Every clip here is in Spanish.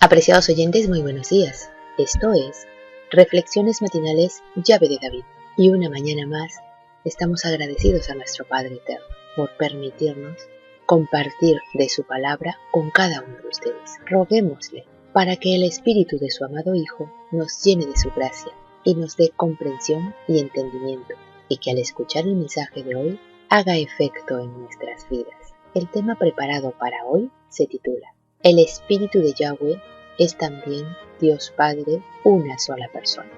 Apreciados oyentes, muy buenos días. Esto es Reflexiones Matinales Llave de David. Y una mañana más estamos agradecidos a nuestro Padre Eterno por permitirnos compartir de su palabra con cada uno de ustedes. Roguémosle para que el Espíritu de su amado Hijo nos llene de su gracia y nos dé comprensión y entendimiento, y que al escuchar el mensaje de hoy haga efecto en nuestras vidas. El tema preparado para hoy se titula El Espíritu de Yahweh es también Dios Padre, una sola persona.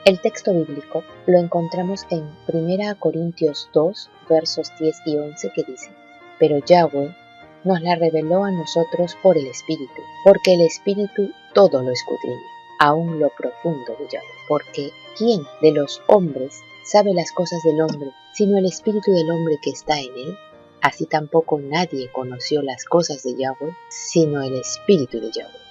El texto bíblico lo encontramos en 1 Corintios 2, versos 10 y 11, que dice: Pero Yahweh nos la reveló a nosotros por el Espíritu, porque el Espíritu todo lo escudriña, aún lo profundo de Yahweh. Porque ¿quién de los hombres sabe las cosas del hombre, sino el Espíritu del hombre que está en él? Así tampoco nadie conoció las cosas de Yahweh, sino el Espíritu de Yahweh.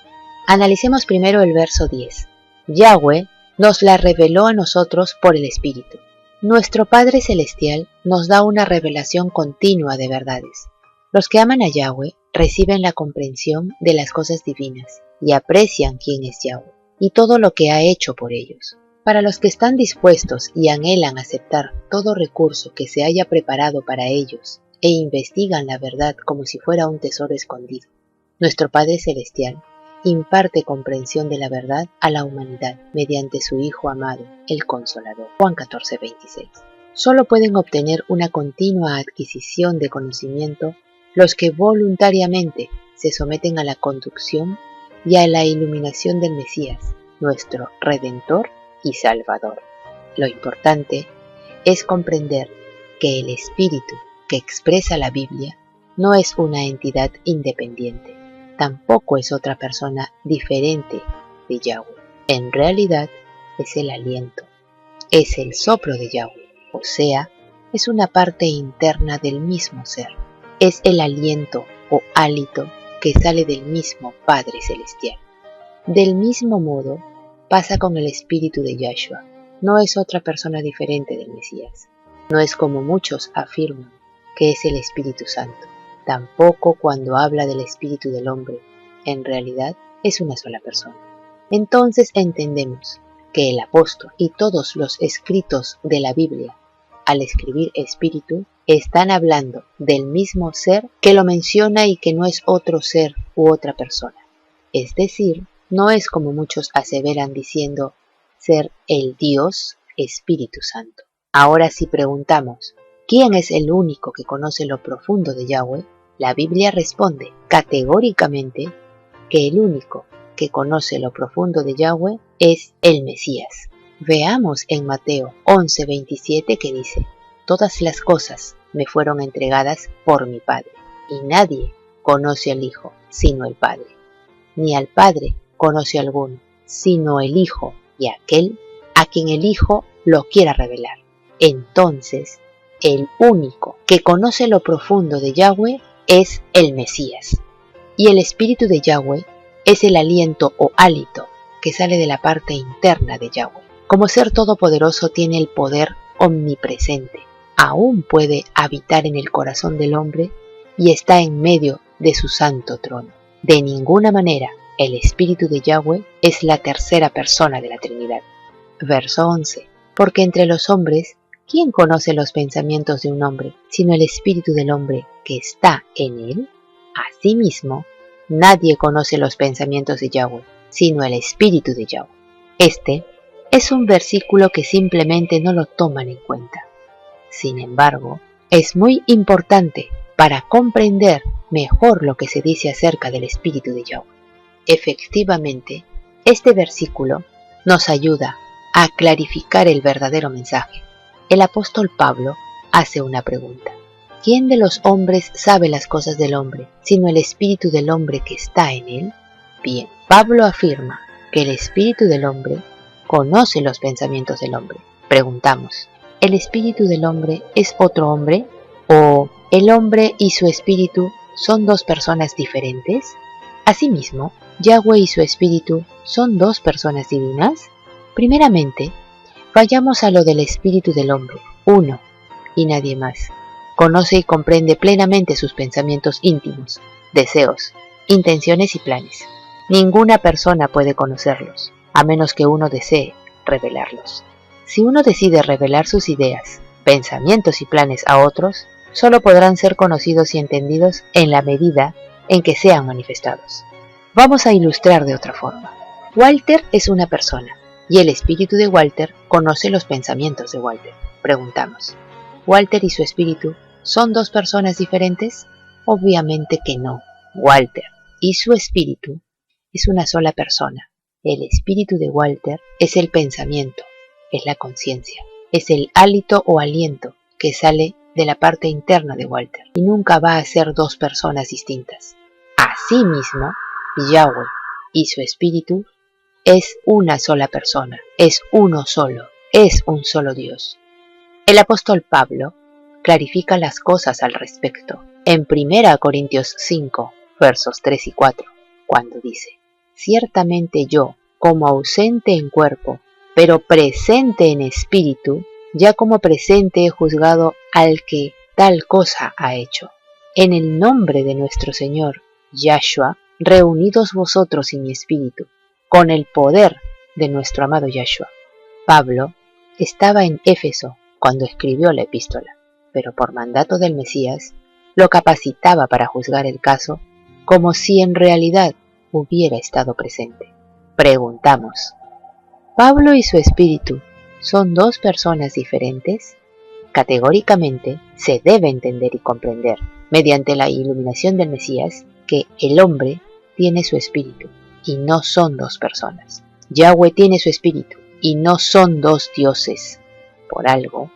Analicemos primero el verso 10. Yahweh nos la reveló a nosotros por el Espíritu. Nuestro Padre Celestial nos da una revelación continua de verdades. Los que aman a Yahweh reciben la comprensión de las cosas divinas y aprecian quién es Yahweh y todo lo que ha hecho por ellos. Para los que están dispuestos y anhelan aceptar todo recurso que se haya preparado para ellos e investigan la verdad como si fuera un tesoro escondido, nuestro Padre Celestial imparte comprensión de la verdad a la humanidad mediante su Hijo amado, el Consolador. Juan 14:26. Solo pueden obtener una continua adquisición de conocimiento los que voluntariamente se someten a la conducción y a la iluminación del Mesías, nuestro Redentor y Salvador. Lo importante es comprender que el Espíritu que expresa la Biblia no es una entidad independiente. Tampoco es otra persona diferente de Yahweh. En realidad es el aliento, es el soplo de Yahweh, o sea, es una parte interna del mismo ser. Es el aliento o hálito que sale del mismo Padre Celestial. Del mismo modo pasa con el Espíritu de Yahshua. No es otra persona diferente del Mesías. No es como muchos afirman que es el Espíritu Santo. Tampoco cuando habla del espíritu del hombre, en realidad es una sola persona. Entonces entendemos que el apóstol y todos los escritos de la Biblia, al escribir espíritu, están hablando del mismo ser que lo menciona y que no es otro ser u otra persona. Es decir, no es como muchos aseveran diciendo ser el Dios Espíritu Santo. Ahora si preguntamos, ¿quién es el único que conoce lo profundo de Yahweh? La Biblia responde categóricamente que el único que conoce lo profundo de Yahweh es el Mesías. Veamos en Mateo 11:27 que dice: Todas las cosas me fueron entregadas por mi Padre, y nadie conoce al Hijo sino el Padre, ni al Padre conoce alguno, sino el Hijo y aquel a quien el Hijo lo quiera revelar. Entonces, el único que conoce lo profundo de Yahweh es el Mesías, y el Espíritu de Yahweh es el aliento o hálito que sale de la parte interna de Yahweh. Como ser todopoderoso tiene el poder omnipresente, aún puede habitar en el corazón del hombre y está en medio de su santo trono. De ninguna manera el Espíritu de Yahweh es la tercera persona de la Trinidad. Verso 11. Porque entre los hombres, ¿quién conoce los pensamientos de un hombre, sino el espíritu del hombre que está en él? Asimismo, nadie conoce los pensamientos de Yahweh, sino el espíritu de Yahweh. Este es un versículo que simplemente no lo toman en cuenta. Sin embargo, es muy importante para comprender mejor lo que se dice acerca del espíritu de Yahweh. Efectivamente, este versículo nos ayuda a clarificar el verdadero mensaje. El apóstol Pablo hace una pregunta. ¿Quién de los hombres sabe las cosas del hombre, sino el espíritu del hombre que está en él? Bien, Pablo afirma que el espíritu del hombre conoce los pensamientos del hombre. Preguntamos, ¿el espíritu del hombre es otro hombre? ¿O el hombre y su espíritu son dos personas diferentes? Asimismo, ¿Yahweh y su espíritu son dos personas divinas? Primeramente, vayamos a lo del espíritu del hombre, uno y nadie más. Conoce y comprende plenamente sus pensamientos íntimos, deseos, intenciones y planes. Ninguna persona puede conocerlos, a menos que uno desee revelarlos. Si uno decide revelar sus ideas, pensamientos y planes a otros, solo podrán ser conocidos y entendidos en la medida en que sean manifestados. Vamos a ilustrar de otra forma. Walter es una persona, y el espíritu de Walter conoce los pensamientos de Walter. Preguntamos, ¿Walter y su espíritu son dos personas diferentes? Obviamente que no. Walter y su espíritu es una sola persona. El espíritu de Walter es el pensamiento, es la conciencia, es el hálito o aliento que sale de la parte interna de Walter y nunca va a ser dos personas distintas. Asimismo, Yahweh y su espíritu es una sola persona, es uno solo, es un solo Dios. El apóstol Pablo clarifica las cosas al respecto en 1 Corintios 5, versos 3 y 4, cuando dice: ciertamente yo, como ausente en cuerpo, pero presente en espíritu, ya como presente he juzgado al que tal cosa ha hecho. En el nombre de nuestro Señor, Yahshua, reunidos vosotros y mi espíritu, con el poder de nuestro amado Yahshua. Pablo estaba en Éfeso cuando escribió la epístola, pero por mandato del Mesías, lo capacitaba para juzgar el caso como si en realidad hubiera estado presente. Preguntamos, ¿Pablo y su espíritu son dos personas diferentes? Categóricamente se debe entender y comprender, mediante la iluminación del Mesías, que el hombre tiene su espíritu y no son dos personas. Yahweh tiene su espíritu y no son dos dioses. Por algo,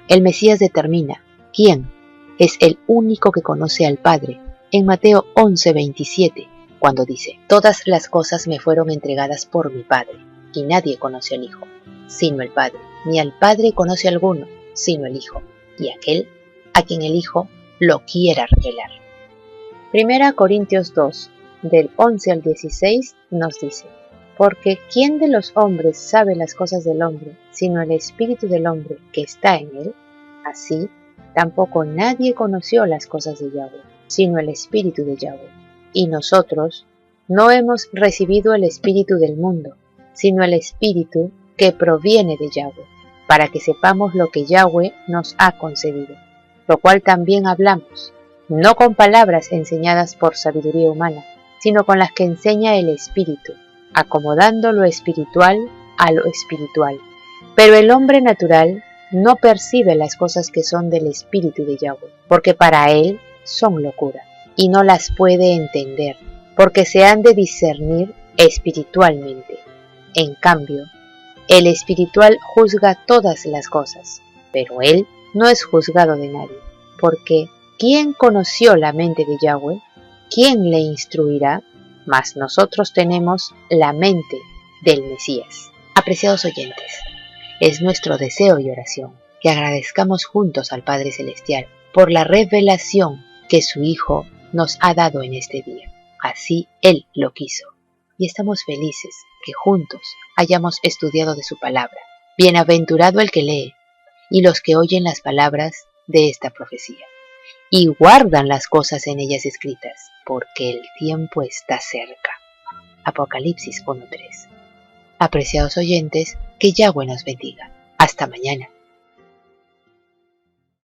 el Mesías determina quién es el único que conoce al Padre en Mateo 11:27, cuando dice: todas las cosas me fueron entregadas por mi Padre, y nadie conoce al Hijo, sino el Padre, ni al Padre conoce alguno, sino el Hijo, y aquel a quien el Hijo lo quiera revelar. 1 Corintios 2, del 11 al 16, nos dice: porque ¿quién de los hombres sabe las cosas del hombre, sino el espíritu del hombre que está en él? Así, tampoco nadie conoció las cosas de Yahweh, sino el espíritu de Yahweh. Y nosotros no hemos recibido el espíritu del mundo, sino el espíritu que proviene de Yahweh, para que sepamos lo que Yahweh nos ha concedido, lo cual también hablamos, no con palabras enseñadas por sabiduría humana, sino con las que enseña el Espíritu, acomodando lo espiritual a lo espiritual. Pero el hombre natural no percibe las cosas que son del Espíritu de Yahweh, porque para él son locura, y no las puede entender, porque se han de discernir espiritualmente. En cambio, el espiritual juzga todas las cosas, pero él no es juzgado de nadie, porque ¿quién conoció la mente de Yahweh? ¿Quién le instruirá? Mas nosotros tenemos la mente del Mesías. Apreciados oyentes, es nuestro deseo y oración que agradezcamos juntos al Padre Celestial por la revelación que su Hijo nos ha dado en este día. Así Él lo quiso, y estamos felices que juntos hayamos estudiado de su palabra. Bienaventurado el que lee y los que oyen las palabras de esta profecía y guardan las cosas en ellas escritas, porque el tiempo está cerca. Apocalipsis 1:3. Apreciados oyentes, que Yahweh nos bendiga. Hasta mañana.